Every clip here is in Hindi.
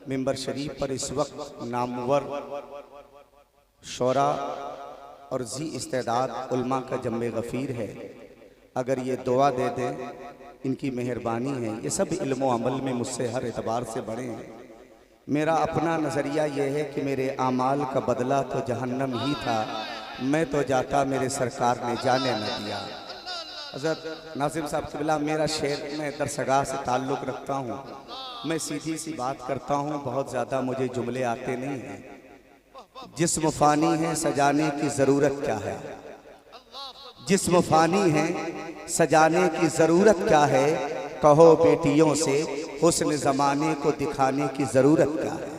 मिंबर शरीफ पर इस वक्त नामवर शोरा और जी इस्तेदाद उल्मा का जम्मे गफ़ीर है। अगर ये दुआ दे दें, इनकी मेहरबानी है। ये सब इल्म अमल में मुझसे हर एतबार से बड़े हैं। मेरा अपना नज़रिया ये है कि मेरे आमाल का बदला तो जहन्नम ही था, मैं तो जाता मेरे सरकार ने जाने न दिया। हज़रत नाज़िम साहब क़िबला, मेरा शेर में दरसगाह से ताल्लुक़ रखता हूँ। मैं सीधी सी बात करता हूँ, बहुत ज़्यादा मुझे जुमले आते नहीं हैं। जिस्म फ़ानी है, सजाने की ज़रूरत क्या है? जिस्म फ़ानी है, सजाने की ज़रूरत क्या है? कहो बेटियों से हुस्न ज़माने को दिखाने की ज़रूरत क्या है?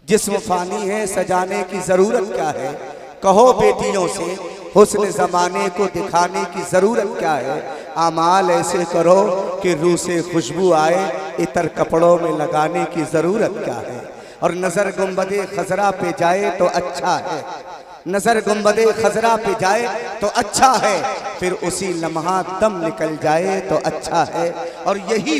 जिस्म फ़ानी है, सजाने की ज़रूरत क्या है? कहो बेटियों से हुस्न ज़माने को दिखाने की ज़रूरत क्या है? आमाल ऐसे करो कि रूह से खुशबू आए, इतर कपड़ों में लगाने की ज़रूरत क्या है? और नज़र गुंबदे खजरा पे जाए तो अच्छा है, नज़र गुंबदे खजरा पे जाए तो अच्छा है, फिर उसी लम्हा दम निकल जाए तो अच्छा है। और यही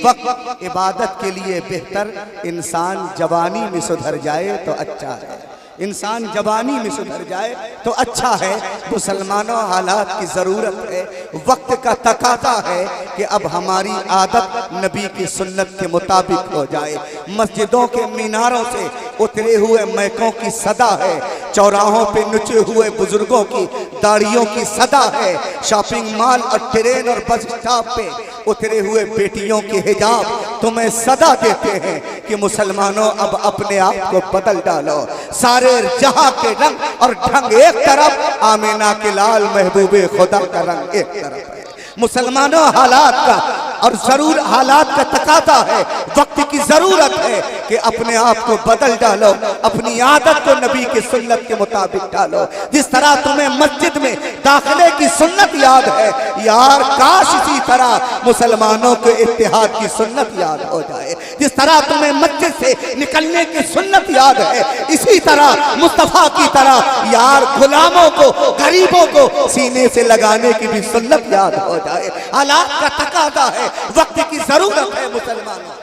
वक्त इबादत के लिए बेहतर, इंसान जवानी में सुधर जाए तो अच्छा है। इंसान जवानी में सुधर जाए तो अच्छा है। मुसलमानों, हालात की ज़रूरत है, वक्त का तकाज़ा है कि अब हमारी आदत नबी की सुन्नत के मुताबिक हो जाए। मस्जिदों के मीनारों से उतरे हुए मैकों की सदा है, चौराहों पे नुचे हुए बुजुर्गों की दाढ़ियों की सदा है, शॉपिंग मॉल और ट्रेन और बस स्टॉप पे उतरे हुए बेटियों के हिजाब तुम्हें सदा देते हैं कि मुसलमानों अब अपने आप को बदल डालो। सारे जहां के रंग और ढंग एक तरफ, आमिना के लाल महबूबे खुदा का रंग एक तरफ है। मुसलमानों, हालात का और जरूर हालात का तकाज़ा है, वक्त की जरूरत है कि अपने आप को बदल डालो, अपनी आदत को नबी की सुन्नत के मुताबिक डालो। जिस तरह तुम्हें मस्जिद में दाखिले की सुन्नत याद है, यार काश इसी तरह मुसलमानों के इत्तेहाद की सुन्नत याद हो जाए। जिस तरह तुम्हें मस्जिद से निकलने की सुन्नत याद है, इसी तरह मुस्तफा की तरह यार गुलामों को, गरीबों को सीने से लगाने की भी सुन्नत याद हो जाए। हालात का तकाज़ा है, वक्त की जरूरत है मुसलमानों।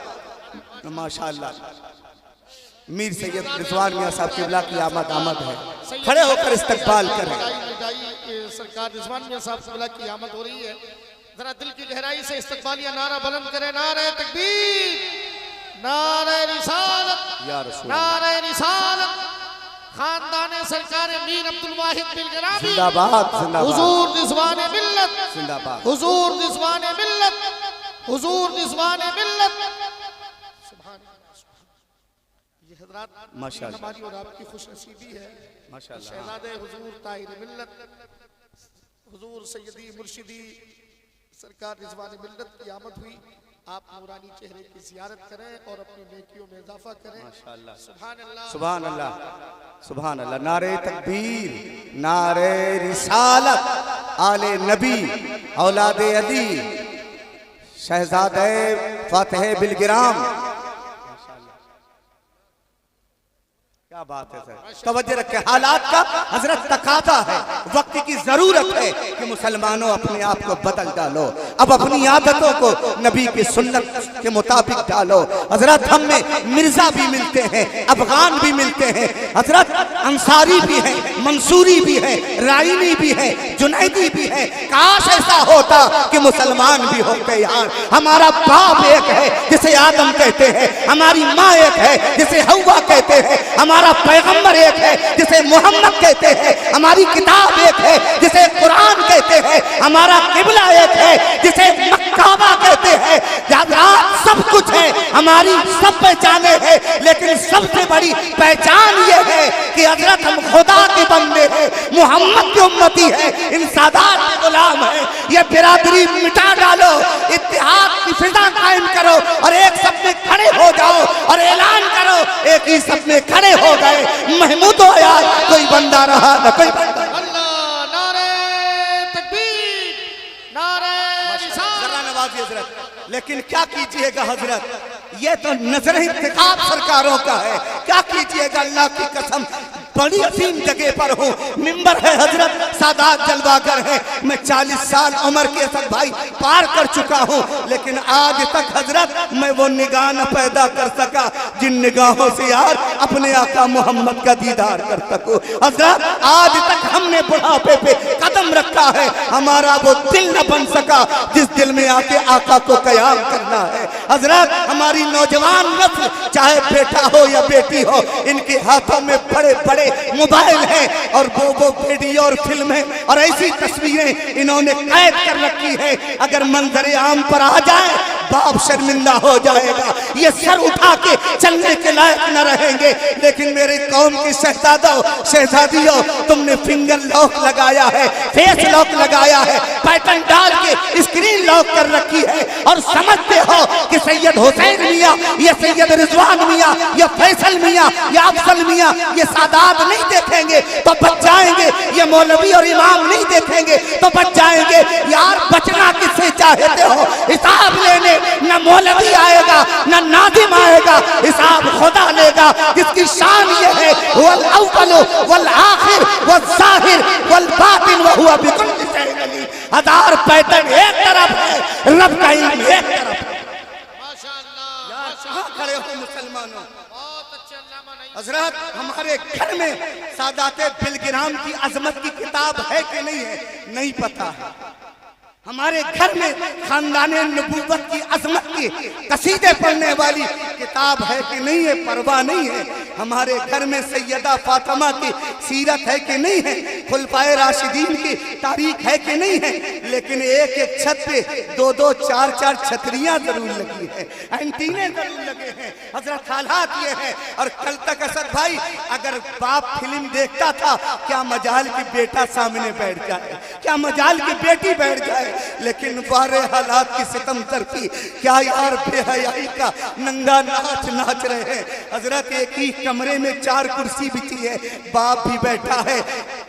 माशाअल्लाह, मीर सैयद रिजवान मियां साहब क़िबला की आमद है। खड़े होकर इस्तकबाल करें। सरकार रिजवान मियां साहब क़िबला की आमद हो रही है। जरा दिल की गहराई से इस्तकबालिया नारा बुलंद करें। नारे तकबीर, नारे रिसालत, नारे रिसालत। खानदाने सरकार मीर अब्दुल वाहिद बिलगरामी जिंदाबाद, जिंदाबाद। हुजूर रिज़वाने मिल्लत जिंदाबाद, हुजूर रिज़वाने मिल्लत, हुजूर रिज़वाने मिल्लत। सुभान अल्लाह। ये हज़रात माशाअल्लाह हमारी और आपकी खुशनसीबी है माशाअल्लाह। शहज़ादे हुजूर ताहिर मिल्लत, हुजूर सैयदी मुर्शिदी सरकार रिज़वाने मिल्लत की आमद हुई। आप नूरानी चेहरे की ज़ियारत करें और अपनी नेकियों में इजाफा करें। माशाअल्लाह, सुभान अल्लाह, सुभान अल्लाह, सुभान अल्लाह। नारे तकबीर, नारे रिसालत, आले नबी, औलादे अली, शहजादे फातिह बिलगिराम। क्या बात है सर, तवज्जो रखें। हालात का हजरत तकाज़ा है, वक्त की जरूरत है कि मुसलमानों अपने आप को बदल डालो, अब अपनी आदतों को नबी की सुन्नत के मुताबिक डालो। हजरत हम में मिर्जा भी मिलते हैं, अफगान भी मिलते हैं, हजरत अंसारी भी हैं, मंसूरी भी हैं, राइनी भी हैं, जुनैदी भी हैं। काश ऐसा होता कि मुसलमान भी होते यार। हमारा बाप एक है जिसे आदम कहते हैं, हमारी माँ एक है जिसे हव्वा कहते हैं, हमारा पैगंबर एक है जिसे मोहम्मद कहते हैं, हमारी किताब एक है जिसे कुरान कहते हैं, हमारा किबला एक है जिसे मक्काबा कहते हैं। सब कुछ है, हमारी सब पहचाने हैं, लेकिन सबसे बड़ी पहचान ये है कि हजरत हम खुदा के बंदे हैं, मोहम्मद के उम्मती है, इन सादात के गुलाम है। ये बिरादरी मिटा डालो, इत्तेहाद की फिजा कायम करो और एक सब में खड़े हो जाओ और ऐलान करो, एक ही सब में खड़े हो गए, महमूद हो यार, कोई बंदा रहा न कोई बंदा। अल्लाह, नारे तकबीर, नारे रिसालत। नवाज़ी हजरत, लेकिन क्या कीजिएगा हजरत, ये तो नजर इंतखाब सरकारों का है। क्या कीजिएगा, अल्लाह की कसम, बड़ी अजीम जगह पर हूँ, मिंबर है हजरत, सादात जलवागर है। मैं 40 साल उम्र के असद भाई पार कर चुका हूँ, लेकिन आज तक हजरत मैं वो निगाह न पैदा कर सका जिन निगाहों से यार अपने आका मोहम्मद का दीदार कर सकूं। हजरत आज तक हमने बुढ़ापे पे कदम रखा है, हमारा वो दिल न बन सका जिस दिल में आके आका को कयाम करना है। हजरत हमारी नौजवान नस्ल चाहे बेटा हो या बेटी हो, इनके हाथों में बड़े बड़े मोबाइल हैं और वो वीडियो और फिल्में और ऐसी तस्वीरें इन्होंने कैद कर रखी है। अगर मंजरे आम पर आ जाए बाप शर्मिंदा हो जाएगा, ये सर उठा के चलने के लायक न रहेंगे। लेकिन मेरे कौम के शहजादों शहजादियों, तुमने फिंगर लॉक लगाया है, फेस लॉक लगाया है, पैटर्न डाल के स्क्रीन लॉक कर रखी है और समझते हो कि सैयद हुसैन मियाँ, ये सैयद रिजवान मियाँ, ये फैसल मियाँ, ये अफजल मियाँ, ये सादात नहीं देखेंगे तो बच जाएंगे, ये मौलवी और इमाम नहीं देखेंगे तो बच जाएंगे। यार बचना किससे चाहते हो? हिसाब लेने न मौलवी आएगा न नादिम आएगा, हिसाब खुदा लेगा जिसकी शान ये है वल अव्वल वल आखिर वल ज़ाहिर वल बातिन व हुवा बिकुल्लि शैइन अलीम। हजार पैटर्न एक तरफ है, रब का इल्म एक तरफ है। माशाअल्लाह, यार कहाँ खड़े हो मुसलमानों? बहुत अच्छे अल्लामा नहीं। हजरत हमारे घर में सादाते बिलगिराम की अजमत की किताब है कि नहीं है नहीं पता है। हमारे घर में खानदाने नबूवत की अजमत की कसीदे पढ़ने वाली किताब है कि नहीं है परवाह नहीं है। हमारे घर में सैयदा फातिमा की सीरत है कि नहीं है, खुलफाए राशिदीन की तारीख है कि नहीं है। लेकिन एक एक छत पे दो दो चार चार छतरियां जरूर लगी है, एंटीने जरूर लगे हैं। हजरत हालात ये है। और कल तक असद भाई अगर बाप फिल्म देखता था, क्या मजाल की बेटा सामने बैठ जाए, क्या मजाल की बेटी बैठ जाए। लेकिन बारे हालात की सितम तरफी, क्या यार बेहयाई का नंगा नाच नाच रहे हैं। हजरत एक ही कमरे में 4 कुर्सी बिछी है, बाप भी बैठा है,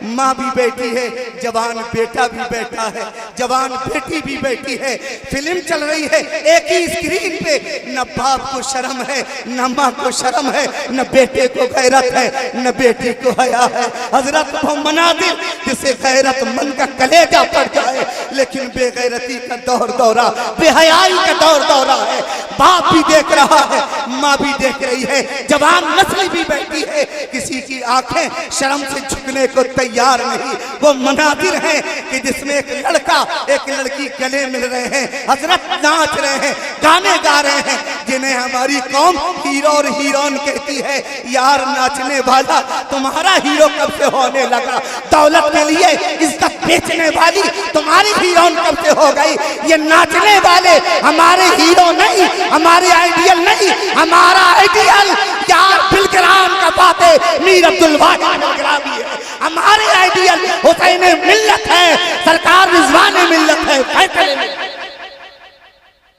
माँ भी बैठी है, जवान बेटा भी बैठा है, जवान बेटी भी बैठी है। फिल्म चल रही है एक ही स्क्रीन पे, न बाप को शर्म है, न माँ को शर्म है, न बेटे को गैरत है, न बेटी को हया है। हजरत वो मनाजिर जिसे गैरत मन का कलेजा पड़ जाए, लेकिन बेगैरती का दौर दौरा, बेहयाई का दौर दौरा है। बाप भी देख रहा है, माँ भी देख रही है, जवान नस्ल भी बैठी है, किसी की आंखें शर्म से झुकने को तैयार नहीं। वो मनाजिर हैं कि जिसमें एक लड़का एक लड़की गले मिल रहे हैं, हजरत नाच रहे हैं, गाने गा रहे हैं, जिन्हें हमारी कौम हीरो और हीरोइन कहती है। यार नाचने वाला तुम्हारा हीरो कब से होने लगा? दौलत के लिए इज्जत बेचने वाली तुम्हारी हीरोइन कब से हो गई? ये नाचने वाले हमारे हीरो नहीं, हमारे आइडियल नहीं, हमारा आइडियल यार बिलगिराम का बातें मीर अब्दुल वाहिद बिलगिरामी है। हमारे आइडियल हुसैन मिल्लत है, सरकार रिजवान मिल्लत है, फैसले में।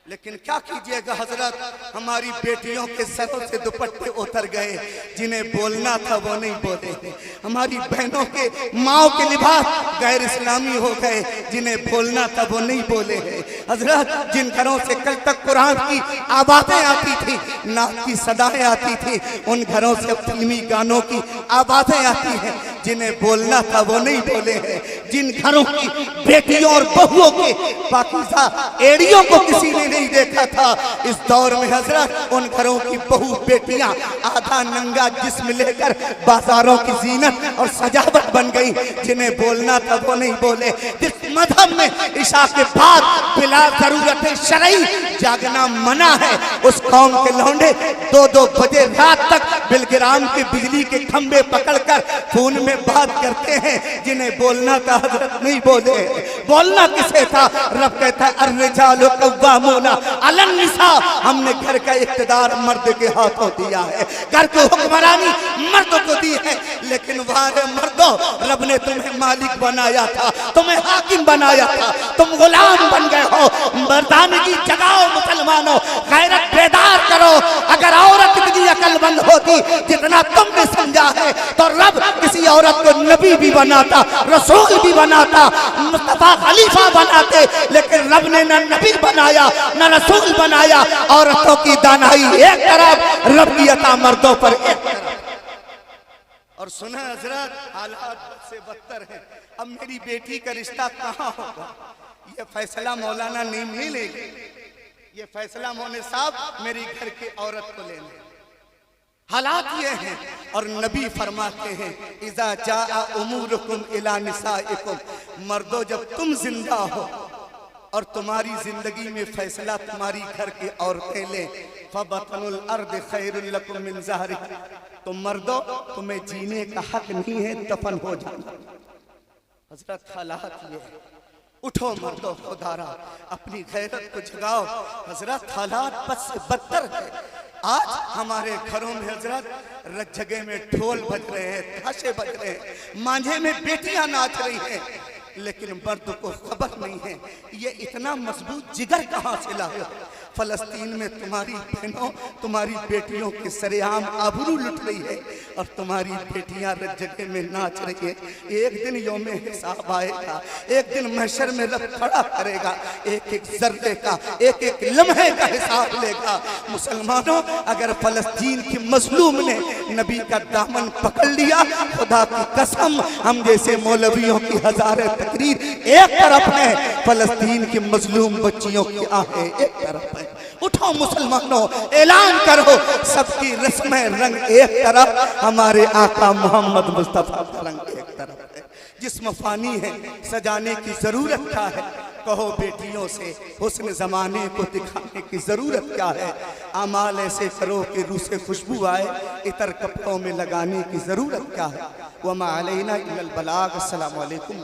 लेकिन क्या कीजिएगा हजरत, हमारी बेटियों के सरों से दुपट्टे उतर गए, जिन्हें बोलना था वो नहीं बोले। हमारी बहनों के माओ के लिबास गैर इस्लामी हो गए, जिन्हें बोलना था वो नहीं बोले हैं। हजरत जिन घरों से कल तक कुरान की आवाज़ें आती थी, नात की सदाएं आती थी, उन घरों से फिल्मी गानों की आवाज़ें आती हैं, जिन्हें बोलना था वो नहीं बोले हैं। जिन घरों की बेटियों और बहुओं के पाकीज़ा एड़ियों को किसी ने नहीं देखा था, इस दौर में हजरत उन घरों की बहू बेटियां आधा नंगा जिस्म लेकर बाजारों की जीनत और सजावट बन गई, जिन्हें बोलना था वो नहीं बोले। जिस मजहब में इशा के बाद बिला जरूरत शरई जागना मना है, उस कौम के लौंडे 2-2 बजे रात तक बिलगिराम की बिजली के खंभे पकड़कर फोन में बात करते हैं, जिन्हें बोलना था हजरत नहीं बोले। बोलना किसे था? रब कहता है अर्रिजालु कव्वामूना अलन निसा, हमने घर का इख्तिदार मर्द के हाथों दिया है, घर को हुक्मरानी मर्द को दी है। लेकिन वारे मर्दों, रब ने तुम्हें मालिक बनाया था, तुम्हें हाकिम बनाया था, तुम गुलाम बन गए हो। मर्दानगी जगाओ मुसलमानों, गैरत बेदार करो। अगर औरत इतनी अकलमंद होती जितना तुमने समझा है, तो रब किसी औरत को नबी भी बनाता, रसूल भी बनाता, मुस्तफा खलीफा बनाते। लेकिन रब ने न नबी बनाया न रसूल बनाया। औरतों की दानाई एक तरफ, रब की अता मर्दों पर एक तरफ। और और सुना हजरत, हालात बद से बदतर हैं। अब मेरी बेटी का रिश्ता कहाँ होगा? ये फैसला मौलाना नहीं लेंगे, ये फैसला मौलाना साहब मेरी घर की औरत को लेने। हालात ये हैं। और नबी फरमाते हैं, इज़ा जाआ उमूरुकुम इला निसाइकुम, मर्दों जब तुम जिंदा हो और तुम्हारी जिंदगी में फैसला तुम्हारी घर की औरतें लें, फबतनुल अर्द खैरुल लकुम मिन ज़हरिहा, तो मर्दों तुम्हें जीने का हक नहीं है, दफन हो जाना। हजरत हालात ये है। उठो मर्दों खुदारा, अपनी गैरत को जगाओ। हजरत हालात बद से बदतर है। आज हमारे घरों में हजरत जगह में ढोल बज रहे हैं, ताशे बज रहे हैं, मांझे में बेटियां नाच रही हैं, लेकिन मर्द को खबर नहीं है ये इतना मजबूत जिगर कहाँ से लाए। फलस्तीन में तुम्हारी बहनों, तुम्हारी बेटियों के सरेआम आबरू लुट रही है और तुम्हारी बेटियां जगह में नाच रही है। एक दिन यौमे हिसाब आएगा, एक दिन महशर में रब खड़ा करेगा, एक एक जर्रे का, एक एक लम्हे का हिसाब लेगा। मुसलमानों, अगर फलस्तीन की मजलूम ने नबी का दामन पकड़ लिया, खुदा की कसम हम जैसे मौलवियों की हजारें तकरीर एक तरफ है, फलस्तीन की मजलूम बच्चियों की आहें एक तरफ है। उठो मुसलमानों, ऐलान करो, सबकी रस्में रंग एक तरफ, हमारे आका मोहम्मद मुस्तफा का रंग एक तरफ है। जिस्म फानी है, सजाने की जरूरत क्या है? कहो बेटियों से, हुस्न जमाने को दिखाने की जरूरत क्या है? अमाल ऐसे करो कि रूह से खुशबू आए, इतर कपड़ों में लगाने की जरूरत क्या है? वमा अलैना इल्लल बलाग। अस्सलामु अलैकुम।